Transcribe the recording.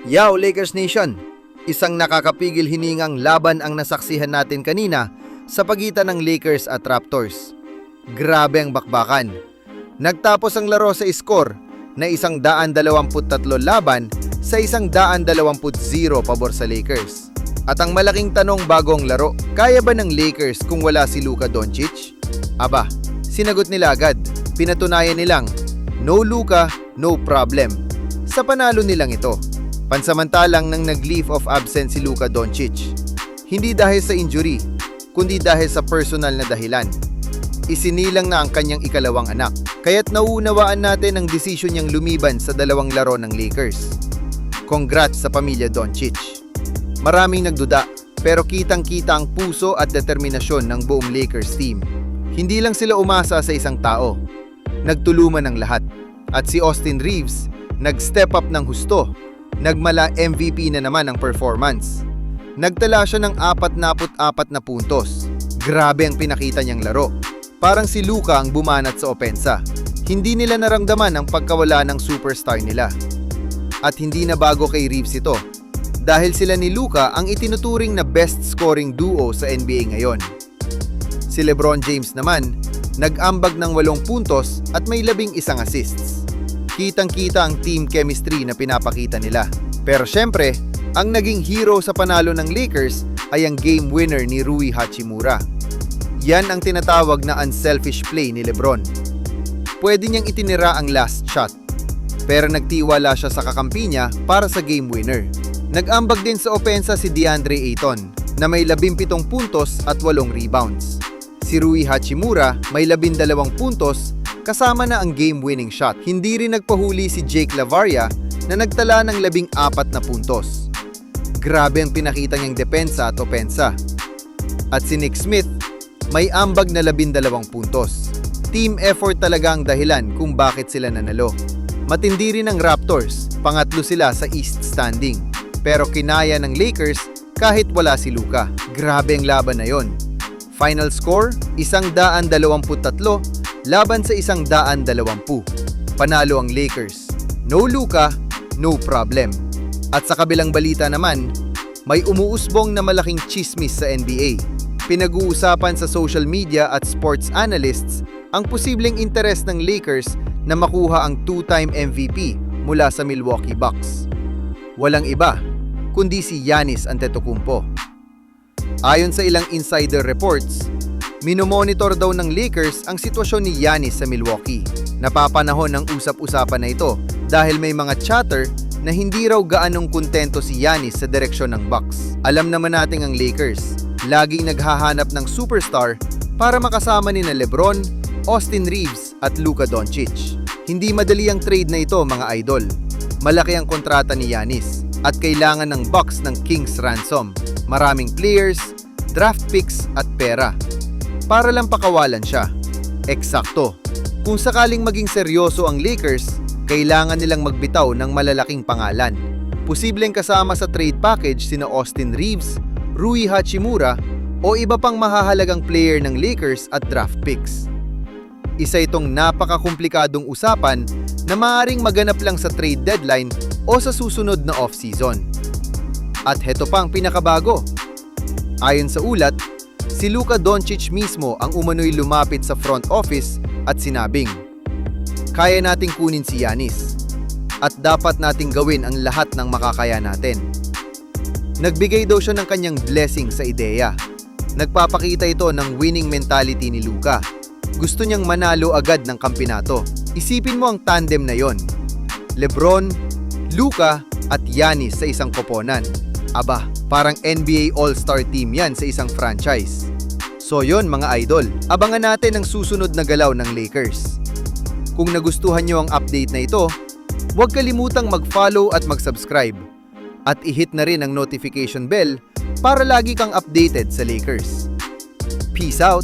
Yao Lakers Nation! Isang nakakapigil hiningang laban ang nasaksihan natin kanina sa pagitan ng Lakers at Raptors. Grabe ang bakbakan. Nagtapos ang laro sa score na 123 laban sa 120 pabor sa Lakers. At ang malaking tanong bago ang laro, kaya ba ng Lakers kung wala si Luka Doncic? Aba, sinagot nila agad. Pinatunayan nilang, no Luka, no problem. Sa panalo nilang ito. Pansamantalang nang nag-leave of absence si Luka Doncic. Hindi dahil sa injury, kundi dahil sa personal na dahilan. Isinilang na ang kanyang ikalawang anak, kaya't nauunawaan natin ang desisyon niyang lumiban sa dalawang laro ng Lakers. Congrats sa pamilya Doncic. Maraming nagduda, pero kitang-kita ang puso at determinasyon ng buong Lakers team. Hindi lang sila umasa sa isang tao. Nagtulungan ang lahat. At si Austin Reaves, nag-step up ng husto. Nagmala MVP na naman ang performance. Nagtala siya ng 44 na puntos. Grabe ang pinakita niyang laro. Parang si Luka ang bumanat sa opensa. Hindi nila naramdaman ang pagkawala ng superstar nila. At hindi na bago kay Reaves ito. Dahil sila ni Luka ang itinuturing na best scoring duo sa NBA ngayon. Si LeBron James naman, nag-ambag ng 8 puntos at may 11 assists. Kitang-kita ang team chemistry na pinapakita nila. Pero syempre, ang naging hero sa panalo ng Lakers ay ang game winner ni Rui Hachimura. Yan ang tinatawag na unselfish play ni LeBron. Pwede niyang itinira ang last shot, pero nagtiwala siya sa kakampi niya para sa game winner. Nag-ambag din sa opensa si DeAndre Ayton na may 17 puntos at 8 rebounds. Si Rui Hachimura may 12 puntos kasama na ang game-winning shot. Hindi rin nagpahuli si Jake LaVarria na nagtala ng 14 na puntos. Grabe ang pinakita niyang depensa at opensa. At si Nick Smith, may ambag na 12 puntos. Team effort talaga ang dahilan kung bakit sila nanalo. Matindi rin ang Raptors, pangatlo sila sa East standing. Pero kinaya ng Lakers kahit wala si Luka. Grabe ang laban na yon. Final score, 123 laban sa 120. Panalo ang Lakers. No Luka, no problem. At sa kabilang balita naman, may umuusbong na malaking chismis sa NBA. Pinag-uusapan sa social media at sports analysts ang posibleng interes ng Lakers na makuha ang 2-time MVP mula sa Milwaukee Bucks. Walang iba, kundi si Giannis Antetokounmpo. Ayon sa ilang insider reports, minomonitor daw ng Lakers ang sitwasyon ni Giannis sa Milwaukee. Napapanahon ng usap-usapan na ito dahil may mga chatter na hindi raw gaanong kontento si Giannis sa direksyon ng Bucks. Alam naman natin ang Lakers, laging naghahanap ng superstar para makasama ni na LeBron, Austin Reaves at Luka Doncic. Hindi madali ang trade na ito, mga idol. Malaki ang kontrata ni Giannis at kailangan ng Bucks ng King's ransom. Maraming players, draft picks at pera. Para lang pakawalan siya. Eksakto. Kung sakaling maging seryoso ang Lakers, kailangan nilang magbitaw ng malalaking pangalan. Posibleng kasama sa trade package sina Austin Reaves, Rui Hachimura o iba pang mahahalagang player ng Lakers at draft picks. Isa itong napakakomplikadong usapan na maaaring maganap lang sa trade deadline o sa susunod na off-season. At heto pang pinakabago. Ayon sa ulat, si Luka Doncic mismo ang umano'y lumapit sa front office at sinabing, kaya nating kunin si Giannis at dapat nating gawin ang lahat ng makakaya natin. Nagbigay daw siya ng kanyang blessing sa ideya. Nagpapakita ito ng winning mentality ni Luka. Gusto niyang manalo agad ng kampinato. Isipin mo ang tandem na yon. LeBron, Luka at Giannis sa isang koponan. Aba, parang NBA All-Star team yan sa isang franchise. So yon mga idol, abangan natin ang susunod na galaw ng Lakers. Kung nagustuhan nyo ang update na ito, huwag kalimutang mag-follow at mag-subscribe. At i-hit na rin ang notification bell para lagi kang updated sa Lakers. Peace out!